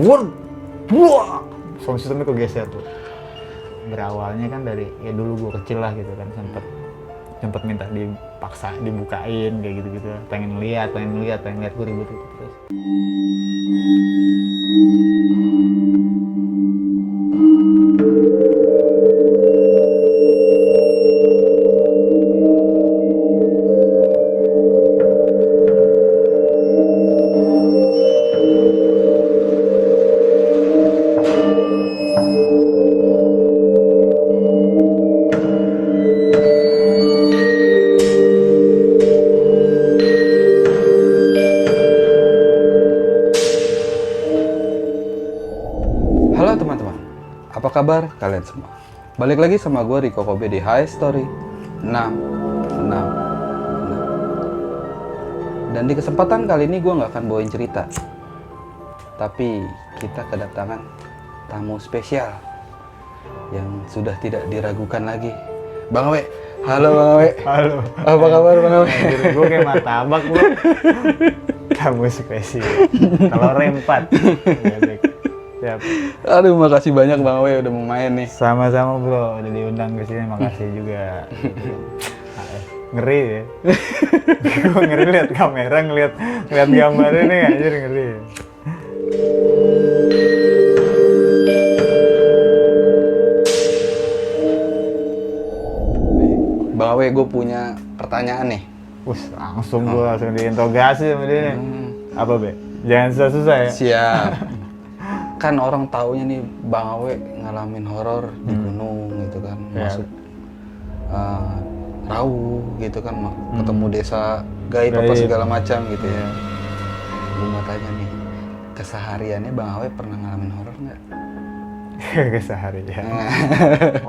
buah, sound systemnya kegeser tuh. Berawalnya kan dari ya dulu gue kecil lah gitu kan, sempet minta dipaksa dibukain kayak gitu pengen lihat gue ribut gitu terus. Halo teman-teman, apa kabar kalian semua? Balik lagi sama gue Riko Kobe di High Story 666. Dan di kesempatan kali ini gue nggak akan bawain cerita, tapi kita kedatangan tamu spesial yang sudah tidak diragukan lagi. Bang Awe, halo Bang Awe. Halo. Apa kabar Bang Awe? Gue kayak martabak bro. Tamu spesial. Telur rempat. Siap. Aduh, makasih banyak Bang Awe udah mau main nih. Sama-sama bro, udah diundang ke sini, makasih juga. Ngeri ya. Gue ngeri lihat kamera, ngeliat gambar ini anjir ngeri. Bang Awe, gue punya pertanyaan nih. Langsung diinterogasi sama dia nih. Apa be? Jangan susah-susah ya. Siap. Kan orang taunya nih Bang Awe ngalamin horor di gunung gitu kan, masuk Rawu gitu kan, ketemu desa gaib apa segala macam gitu ya. Gue mau tanya nih, kesehariannya Bang Awe pernah ngalamin horor nggak? Keseharian.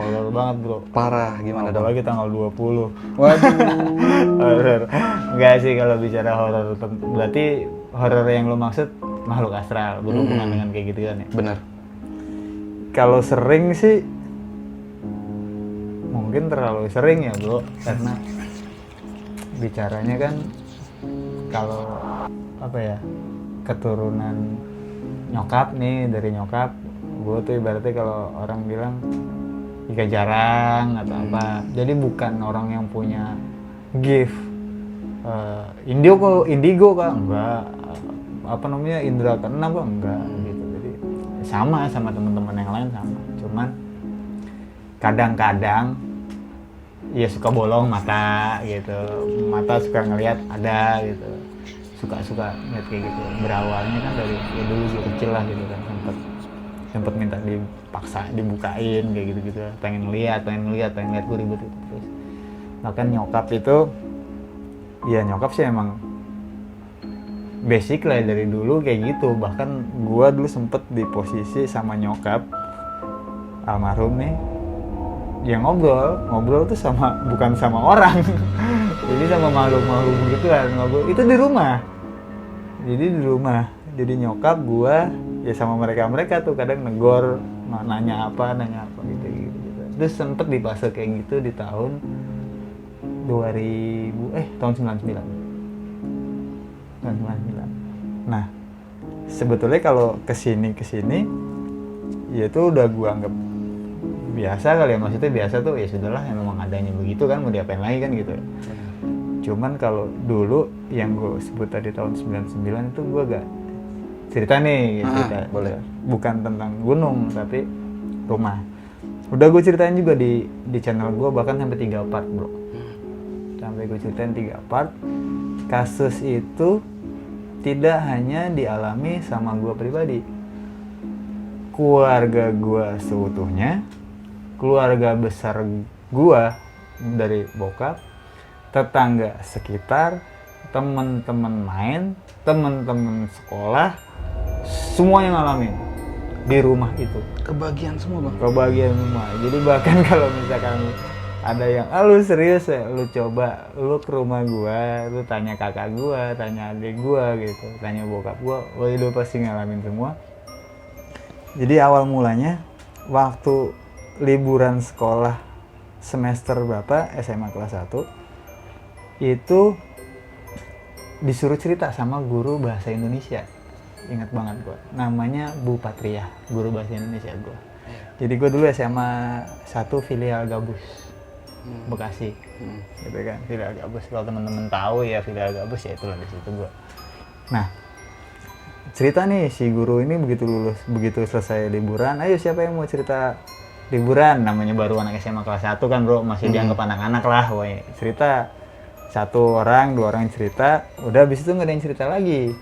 Horor banget bro. Parah, gimana dong? Apalagi tanggal 20. Waduh. Horor. Enggak sih kalau bicara horor, berarti horor yang lo maksud makhluk astral, berhubungan dengan kayak gitu kan ya? Bener. Kalau sering sih mungkin terlalu sering ya bro, karena bicaranya kan kalau apa ya, keturunan nyokap nih, dari nyokap gue tuh ibaratnya kalau orang bilang jika jarang atau apa, jadi bukan orang yang punya gift indigo kah? Enggak. Apa namanya, indra keenam kok? Enggak gitu. Jadi sama teman-teman yang lain sama. Cuman kadang-kadang ya suka bolong mata gitu. Mata suka ngelihat ada gitu. Suka ngeliat kayak gitu. Berawalnya kan dari ya dulu gue kecil lah gitu kan, sempet minta dipaksa dibukain kayak gitu. Pengen lihat gue ribut gitu terus. Bahkan nyokap itu, ya nyokap sih emang basic lah dari dulu kayak gitu. Bahkan gua dulu sempet di posisi sama nyokap almarhum nih, yang ngobrol tuh bukan sama orang. Jadi sama makhluk gitu kan, ngobrol itu di rumah. Jadi nyokap gua ya sama mereka tuh kadang negor, nanya apa gitu. Terus sempet di fase kayak gitu di tahun 99. Nah, sebetulnya kalau kesini ya itu udah gua anggap biasa kali ya, maksudnya biasa tuh ya sudahlah, yang memang adanya begitu kan, mau diapain lagi kan gitu. Cuman kalau dulu yang gue sebut tadi tahun 99 itu gua gak cerita nih gitu, boleh. Bukan tentang gunung tapi rumah. Udah gue ceritain juga di channel gue, bahkan sampai 3 part bro. Sampai gue ceritain 3 part. Kasus itu tidak hanya dialami sama gue pribadi, keluarga gue seutuhnya, keluarga besar gue dari bokap, tetangga sekitar, teman-teman main, teman-teman sekolah, semuanya ngalamin di rumah itu. Kebagian semua Bang? Kebagian semua. Jadi bahkan kalau misalkan ada yang, lu serius ya, lu coba lu ke rumah gua, lu tanya kakak gua, tanya adik gua gitu, tanya bokap gua, lu pasti ngalamin semua. Jadi awal mulanya waktu liburan sekolah semester berapa, SMA kelas 1, itu disuruh cerita sama guru bahasa Indonesia. ingat banget gue. Namanya Bu Patria, guru bahasa Indonesia gue. Jadi gue dulu SMA 1 filial Gabus, Bekasi, gitu kan, filial Gabus. Kalau teman-teman tahu ya filial Gabus ya itulah di situ gue. Nah, cerita nih si guru ini begitu selesai liburan, ayo siapa yang mau cerita liburan, namanya baru anak SMA kelas 1 kan bro, masih dianggap anak-anak lah, woy. Cerita, 1 orang, 2 orang yang cerita, udah habis itu nggak ada yang cerita lagi.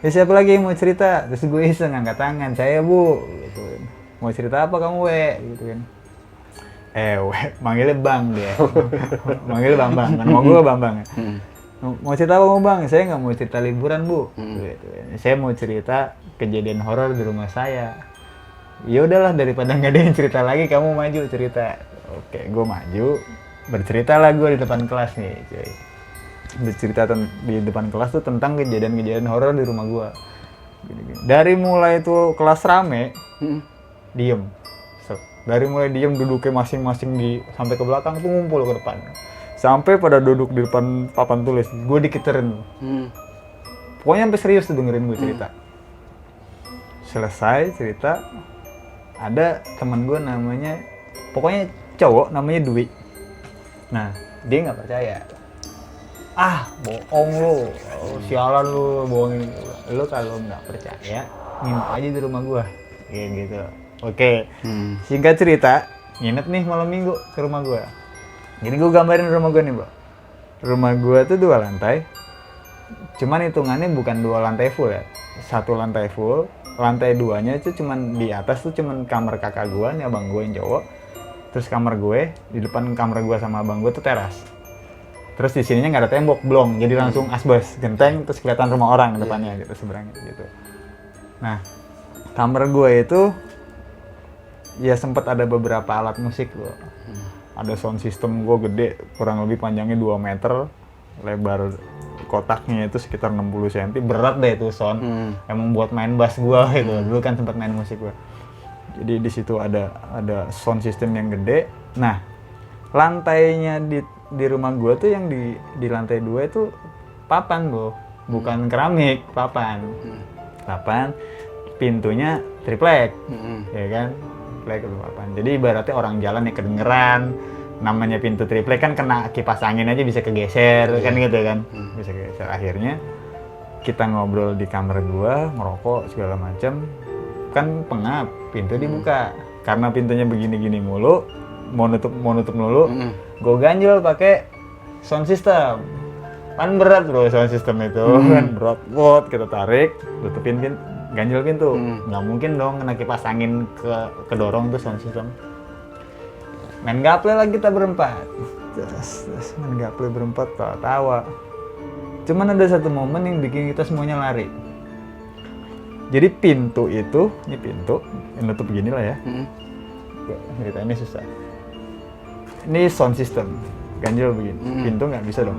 Ya siapa lagi yang mau cerita? Terus gue iseng angkat tangan, saya bu, gitu. Mau cerita apa kamu we, gitu kan. We, manggilnya bang dia, manggilnya Bambang, kan mau gue Bambang. Mau cerita apa mau bang? Saya nggak mau cerita liburan bu, gitu. Saya mau cerita kejadian horor di rumah saya. Ya udahlah daripada nggak ada yang cerita lagi, kamu maju cerita. Oke, gue maju, berceritalah gue di depan kelas nih, cuy. Bercerita di depan kelas tuh tentang kejadian-kejadian horor di rumah gue. Dari mulai tuh kelas rame, diem. Dari mulai diem duduknya masing-masing sampai ke belakang tuh ngumpul ke depan. Sampai pada duduk di depan papan tulis, gue dikiterin. Pokoknya sampai serius tuh dengerin gue cerita. Selesai cerita, ada teman gue namanya, pokoknya cowok namanya Dwi. Nah, dia nggak percaya. Ah, bohong lu, sialan lu, bohongin. Lu kalau nggak percaya, nginep aja di rumah gue. Kayak gitu. Oke, singkat cerita, nginep nih malam minggu ke rumah gue. Jadi gue gambarin rumah gue nih bro. Rumah gue tuh 2 lantai. Cuman hitungannya bukan 2 lantai full ya. 1 lantai full. Lantai 2-nya itu cuman di atas tuh cuman kamar kakak gue nih, abang gue yang cowok. Terus kamar gue, di depan kamar gue sama abang gue tuh teras. Terus di sininya nggak ada tembok, blong. Jadi langsung asbes, genteng, terus kelihatan rumah orang depannya gitu, seberangnya gitu. Nah, kamar gue itu ya sempat ada beberapa alat musik loh. Ada sound system gue gede, kurang lebih panjangnya 2 meter, lebar kotaknya itu sekitar 60 cm, berat deh itu sound. Emang buat main bass gue gitu. Dulu kan sempat main musik gue. Jadi di situ ada sound system yang gede. Nah, lantainya di rumah gue tuh yang di lantai 2 itu papan bro, bukan keramik, papan. Pintunya triplek, ya kan? Triplek itu papan. Jadi ibaratnya orang jalan yang kedengeran, namanya pintu triplek kan kena kipas angin aja bisa kegeser, kan gitu kan? Bisa kegeser. Akhirnya kita ngobrol di kamar gua, ngerokok segala macam, kan pengap, pintu dibuka. Karena pintunya begini-gini mulu, mau nutup mulu, gua ganjel pakai sound system. Kan berat bro sound system itu, kan berat buat kita tarik, tutupin ganjel pintu. Nggak mungkin dong kena kipas angin kedorong tuh sound system. Main gaple lagi kita berempat. Terus main gaple berempat tawa. Cuman ada satu momen yang bikin kita semuanya lari. Jadi pintu itu, ini pintu, yang nutup begini lah ya. Cerita ini susah. Ini sound system, ganjel begini. Pintu nggak bisa dong.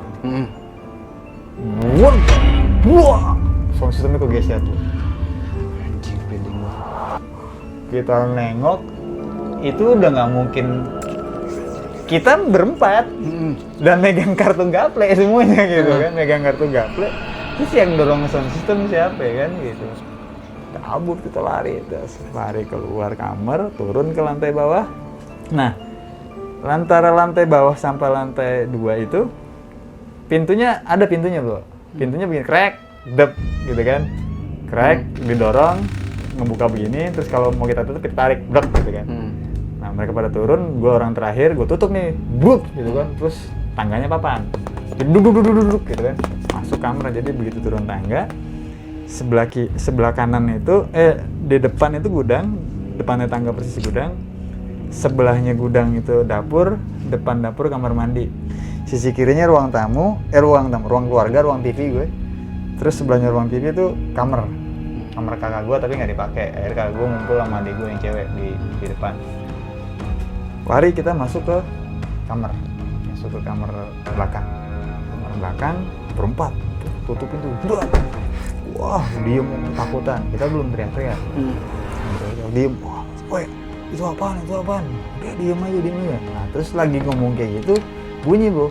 Wah, sound systemnya kegeser tuh. Kita nengok, itu udah nggak mungkin. Kita berempat dan megang kartu gaple semuanya gitu kan, megang kartu gaple. Terus yang dorong sound system siapa ya kan gitu. Kabur kita lari, terus lari keluar kamar, turun ke lantai bawah. Nah, antara lantai bawah sampai lantai 2 itu pintunya bro. Pintunya begini, krek, dep gitu kan. Krek, didorong, ngebuka begini, terus kalau mau kita tutup kita tarik, blok gitu kan. Nah mereka pada turun, gue orang terakhir, gue tutup nih, bruk gitu kan, terus tangganya papan, duduk gitu kan, masuk kamar. Jadi begitu turun tangga, sebelah kanan itu, di depan itu gudang, depannya tangga persis gudang, sebelahnya gudang itu dapur, depan dapur kamar mandi, sisi kirinya ruang tamu, ruang keluarga, ruang TV gue, terus sebelahnya ruang TV itu kamar kakak gue tapi nggak dipakai. Akhirnya kakak gue ngumpul sama adik gue yang cewek di depan. Lari kita masuk ke kamar belakang berempat, tutup pintu, wah diem takutan, kita belum teriak-teriak. Diem, woi itu apaan, udah diem aja. Nah terus lagi ngomong kayak gitu, bunyi bro,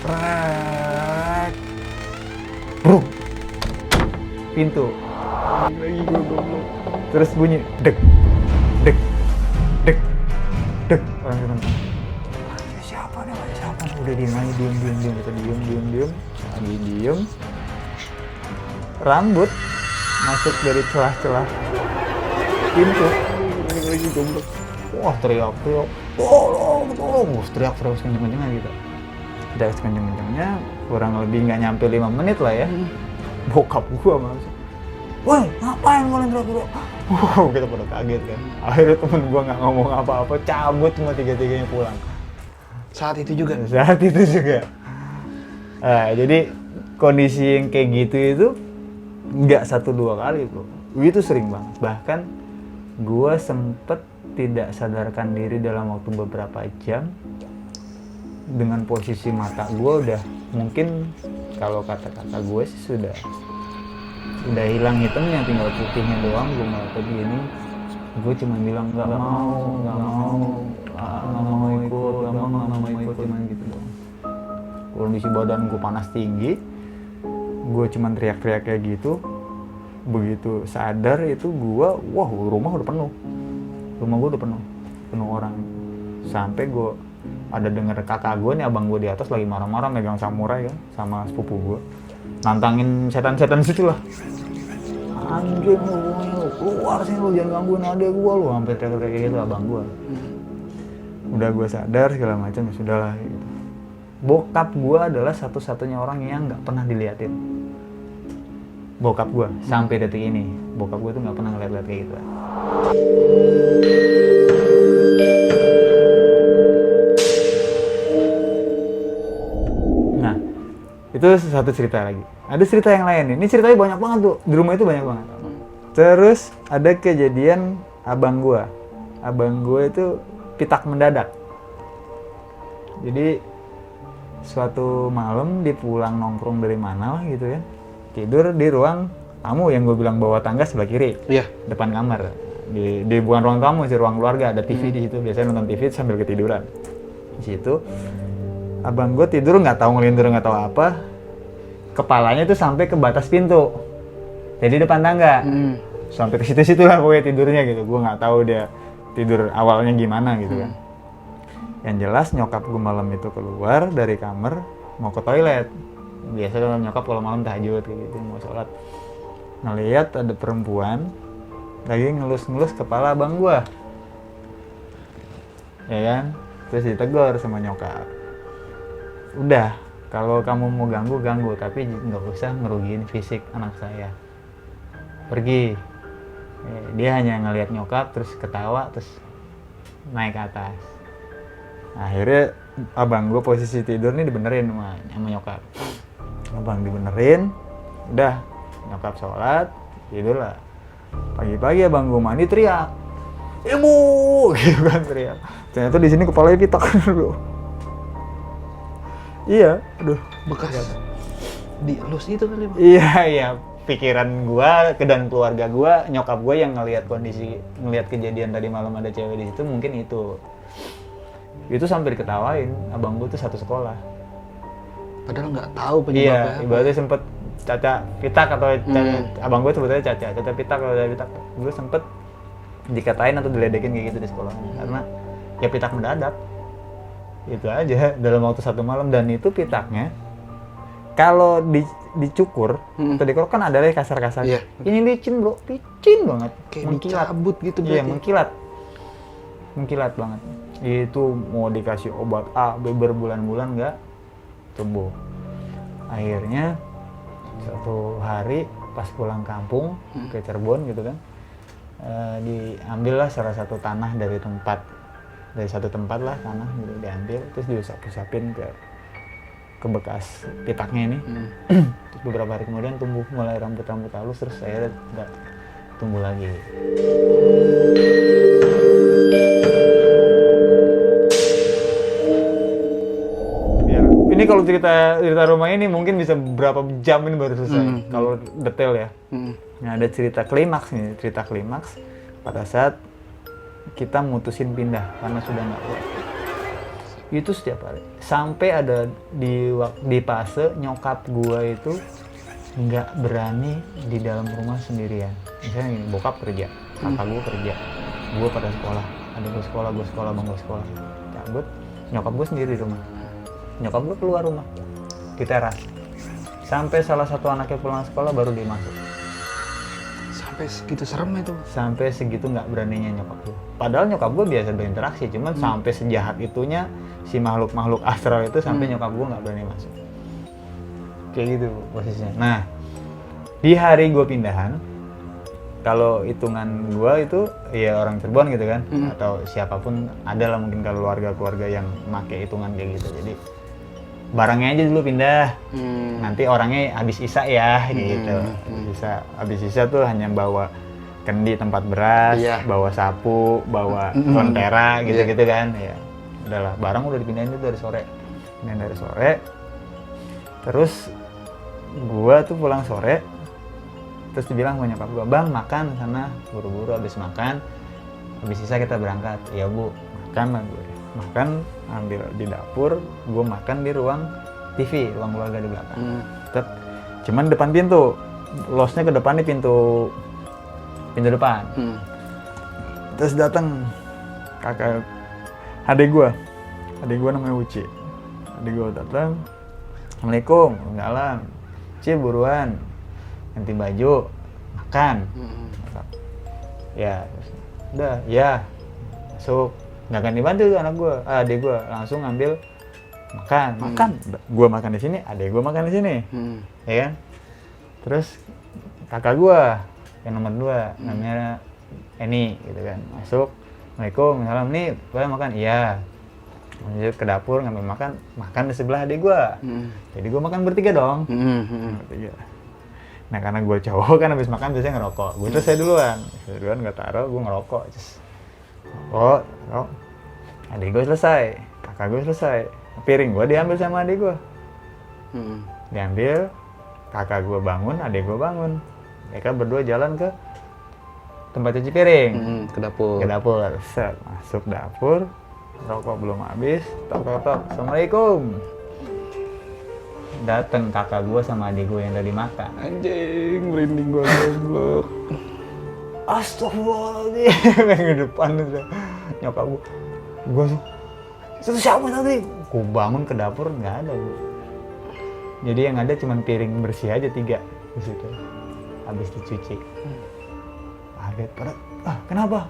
krek, bruk, pintu gue goblok. Terus bunyi dek dek dek dek, orang nonton. Siapa nih? Udah diem aja, diem kita diem lagi diem. Rambut masuk dari celah-celah pintu. Lagi goblok. Wah, teriak, tolong, teriak terus kenceng-kencengnya gitu. Teriak kenceng-kencengnya, kurang lebih nggak nyampe 5 menit lah ya. Bokap gua langsung, woi, ngapain kalian teriak-teriak? Wow, kita pada kaget kan. Akhirnya temen gua nggak ngomong apa-apa, cabut semua tiga-tiganya pulang. Saat itu juga. Jadi kondisi yang kayak gitu itu nggak 1-2 kali bro, itu sering banget. Bahkan gue sempet tidak sadarkan diri dalam waktu beberapa jam dengan posisi mata gue udah, mungkin kalau kata-kata gue sih sudah hilang hitamnya, tinggal putihnya doang. Gue malah begini, gue cuma bilang nggak mau ikut, cuman gitu doang. Kondisi badan gue panas tinggi, gue cuman teriak-teriak kayak gitu. Begitu sadar itu gue, wah, rumah gue udah penuh orang. Sampai gue ada denger kakak gue nih, abang gue di atas lagi marah-marah megang samurai kan sama sepupu gue, nantangin setan-setan situ lah. Anjing lu keluar sih, lu jangan gangguin adek gue lu, sampai teriak-teriak kayak gitu abang gue. Udah gue sadar segala macam, ya sudahlah gitu. Bokap gue adalah satu-satunya orang yang nggak pernah diliatin. Bokap gue sampai detik ini, bokap gue tuh nggak pernah ngeliat-liat kayak gitu. Nah, itu satu cerita lagi. Ada cerita yang lain nih. Ini ceritanya banyak banget tuh. Di rumah itu banyak banget. Terus ada kejadian abang gue. Abang gue itu pitak mendadak. Jadi suatu malam dia pulang nongkrong dari mana lah gitu ya. Tidur di ruang tamu yang gue bilang bawah tangga sebelah kiri. Iya. Depan kamar. Di bukan ruang tamu sih, ruang keluarga, ada TV di situ. Biasanya nonton TV sambil ketiduran. Di situ abang gue tidur nggak tahu ngelindur nggak tahu apa. Kepalanya tuh sampai ke batas pintu. Jadi depan tangga. Sampai ke situ-situ lah pokoknya tidurnya gitu. Gue nggak tahu dia tidur awalnya gimana gitu kan. Yang jelas nyokap gue malam itu keluar dari kamar mau ke toilet. Biasanya nyokap kalau malam tahajud kayak gitu, mau sholat. Ngeliat ada perempuan lagi ngelus-ngelus kepala abang gua, ya kan? Terus ditegur sama nyokap, udah kalau kamu mau ganggu, tapi nggak usah ngerugiin fisik anak saya, pergi. Dia hanya ngeliat nyokap terus ketawa terus naik ke atas. Akhirnya abang gua posisi tidur nih dibenerin sama nyokap. Abang dibenerin, udah nyokap sholat, tidur lah. Pagi-pagi abang gue mandi teriak, ibu, gitu kan teriak. Ternyata di sini kepalanya pitak dulu. Iya, aduh, Bekas dielus itu kali. Iya, pikiran gue dan keluarga gue, nyokap gue yang ngelihat kejadian tadi malam ada cewek di situ, mungkin itu sampai diketawain. Abang gue tuh satu sekolah. Padahal nggak tahu penyebabnya. Iya, ibaratnya sempet Caca pitak atau abang gue sebetulnya Caca pitak atau Caca pitak. Gue sempet dikatain atau diledekin kayak gitu di sekolah karena ya pitak mendadak. Itu aja dalam waktu satu malam, dan itu pitaknya kalau dicukur atau dikorok kan ada kasar-kasar. Iya. Ini licin bro, licin banget. Kayak mengkilat. dicabut gitu berarti. Iya, mengkilat banget. Itu mau dikasih obat A, B berbulan-bulan nggak tumbuh. Akhirnya satu hari pas pulang kampung ke Cirebon gitu kan, diambillah salah satu tanah dari satu tempat lah, tanah gitu diambil, terus diusap-usapin ke bekas pitaknya ini. Terus beberapa hari kemudian tumbuh mulai rambut-rambut halus, terus akhirnya nggak tumbuh lagi. Ini kalau cerita rumah ini mungkin bisa berapa jam ini baru selesai kalau detail ya. Nah, ada cerita klimaks pada saat kita mutusin pindah karena sudah nggak kuat. Itu setiap hari sampai ada di fase nyokap gua itu nggak berani di dalam rumah sendirian. Misalnya gini, bokap kerja, kakak gue kerja, gue pada sekolah, adik gue sekolah, bang gue sekolah, cabut, nyokap gue sendiri di rumah. Nyokap gue keluar rumah di teras, sampai salah satu anaknya pulang sekolah baru dia masuk. Sampai segitu serem itu. Sampai segitu nggak beraninya nyokap gue. Padahal nyokap gue biasa berinteraksi, cuman sampai sejahat itunya si makhluk astral itu sampai nyokap gue nggak berani masuk. Kayak gitu posisinya. Nah, di hari gue pindahan, kalau hitungan gue itu ya orang Cirebon gitu kan, atau siapapun ada lah mungkin kalau keluarga yang make hitungan kayak gitu. Jadi barangnya aja dulu pindah, nanti orangnya habis isa ya gitu. Habis isa tuh hanya bawa kendi tempat beras, bawa sapu, bawa lentera gitu-gitu kan. Ya udahlah, barang udah dipindahin itu dari sore. Terus gua tuh pulang sore, terus dibilang sama nyokap gua, "Bang, makan sana, buru-buru habis makan, habis sisa kita berangkat." "Ya Bu." Makan lah gue. Makan, ambil di dapur, gue makan di ruang TV, ruang keluarga di belakang. Cuman depan pintu, losnya ke depan nih pintu depan. Terus datang kakak adik gue namanya Uci. Adik gue datang, "Assalamualaikum." "Waalaikumsalam." "Ci, buruan ganti baju, makan." Ya, udah, ya masuk. Nggak akan dibantu tuh adik gue langsung ngambil makan. Gue makan di sini, adik gue makan di sini, ya kan. Terus kakak gue yang nomor 2 namanya Eni gitu kan, masuk. "Waalaikumsalam, nih boleh makan?" "Iya." Lanjut ke dapur ngambil makan di sebelah adik gue. Jadi gue makan bertiga dong. Bertiga. Nah karena gue cowok kan habis makan biasanya ngerokok. Gue selesai duluan gue taruh, gue ngerokok. Oh, adik gue selesai, kakak gue selesai, piring gue diambil sama adik gue, diambil, kakak gue bangun, adik gue bangun, mereka berdua jalan ke tempat cuci piring, ke dapur, set, masuk dapur, rokok belum habis, tok, "Assalamualaikum." Dateng kakak gue sama adik gue yang tadi makan. Anjing, merinding gue goblok. Astagfirullahaladzim, yang di depan itu nyokap gue itu siapa tadi? Gue bangun ke dapur nggak ada bu. Jadi yang ada cuma piring bersih aja 3 di situ, habis dicuci. Kaget pada, kenapa?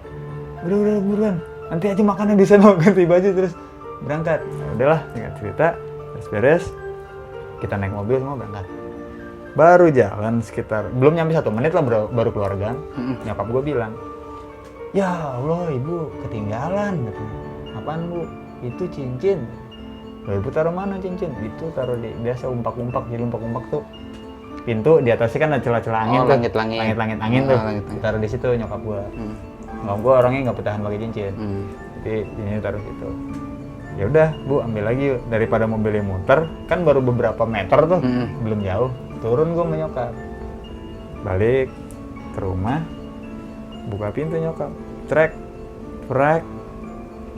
Udah buruan, nanti aja makannya di sana, ganti baju terus berangkat. Nah, udahlah, tinggal cerita, beres, kita naik mobil semua berangkat. Baru jalan sekitar, belum nyampe 1 menit lah baru keluar gang. Nyokap gue bilang, "Ya Allah, Ibu ketinggalan." "Apaan Bu?" "Itu cincin." "Loh, Ibu taruh mana cincin?" "Itu taruh di biasa umpak-umpak." Jadi umpak-umpak tuh pintu di atasnya kan ada celah-celah angin tuh. Langit-langit angin tuh. Taruh di situ nyokap gue. Nyokap gue orangnya nggak bertahan pakai cincin. Jadi ini taruh situ. Ya udah Bu, ambil lagi yuk. Daripada mobilnya muter, kan baru beberapa meter tuh, belum jauh. Turun gue menyokap, balik ke rumah, buka pintu nyokap, trek,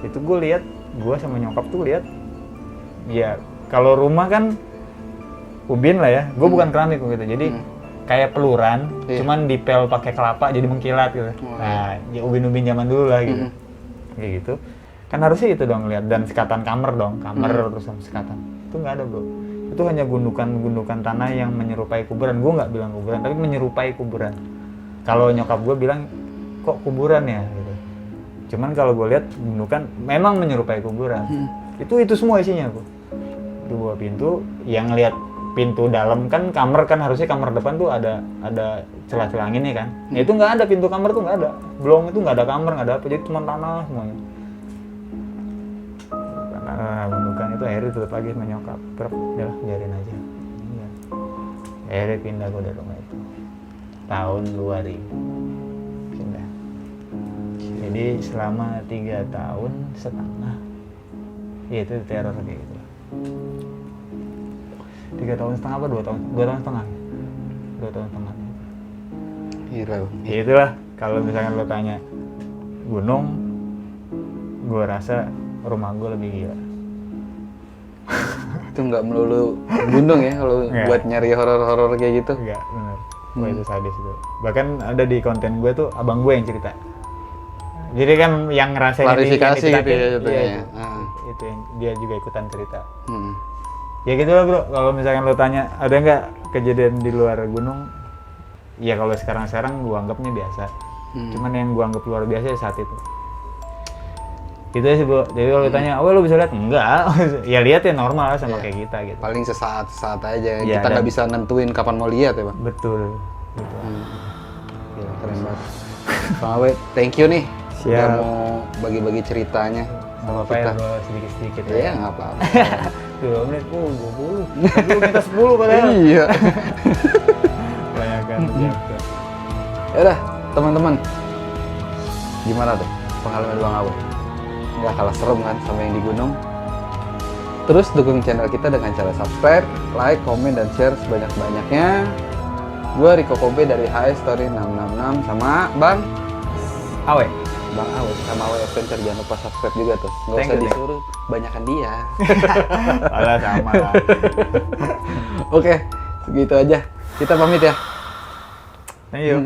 itu gue lihat, gue sama nyokap tuh lihat, ya kalau rumah kan ubin lah ya, gue bukan keramik gitu, jadi kayak peluran, cuman dipel pakai kelapa jadi mengkilat gitu. Nah, ya ubin-ubin zaman dulu lah gitu, kayak gitu. Kan harusnya itu dong lihat, dan sekatan kamar terus sama sekatan, itu nggak ada bro. Itu hanya gundukan tanah yang menyerupai kuburan. Gue nggak bilang kuburan, tapi menyerupai kuburan. Kalau nyokap gue bilang, "Kok kuburan ya?" gitu. Cuman kalau gue lihat gundukan memang menyerupai kuburan. Itu semua isinya bro. 2 pintu, yang lihat pintu dalam kan kamar kan harusnya kamar depan tuh ada celah-celah anginnya kan. Nah, itu nggak ada, pintu kamar tuh nggak ada. Belum, itu nggak ada kamar, nggak ada apa, jadi cuma tanah semuanya. Gundukan itu akhirnya tutup lagi sama nyokap. Udah biarin aja. Iya. Akhirnya pindah gue dari rumah itu. Tahun 2000 pindah. Jadi selama 3,5 tahun, ya itu teror kayak gitu. 3,5 tahun apa 2 tahun? 2 tahun setengah. 2 tahun setengah. Gila. Ya itulah, kalau misalkan lo tanya gunung, gue rasa rumah gue lebih gila. Itu nggak melulu gunung ya kalau Nggak. buat nyari horor-horor kayak gitu. Enggak, bener. Wah itu sadis itu. Bahkan ada di konten gue tuh abang gue yang cerita. Jadi kan yang ngerasain Klarifikasi gitu ya iya, jatuhnya. itu yang dia juga ikutan cerita. Hmm. Ya gitu lah bro, kalau misalkan lo tanya ada nggak kejadian di luar gunung, ya kalau sekarang gua anggapnya biasa. Cuman yang gua anggap luar biasa ya saat itu. Gitu sih bro, jadi kalau ditanya, oh lo bisa lihat? Enggak, ya lihat ya normal sama Iya. kayak kita gitu. Paling sesaat aja. Iya, Kita nggak dan- bisa nentuin kapan mau lihat ya bang. Betul. Gitu. Gila, keren banget. Bang Awe, thank you nih. Sudah Siap. mau bagi-bagi ceritanya Nggak sama apa-apa ya kita. bro, sedikit-sedikit Iya nggak apa-apa. 2 menit, 20. Tapi lu minta 10 padahal. Iya. Banyak kan, biasa. Ya udah, teman-teman. Gimana tuh pengalaman Bang Awe? Nggak kalah serem kan sama yang di gunung. Terus dukung channel kita dengan cara subscribe, like, komen, dan share sebanyak-banyaknya. Gua Riko Kobe dari HS Story 666 sama Bang Awe. Awe sama Awe Adventure. Jangan lupa subscribe juga tuh. Nggak Thank usah you, disuruh, banyakan dia. Alah sama lah. Oke, segitu aja. Kita pamit ya. Thank you.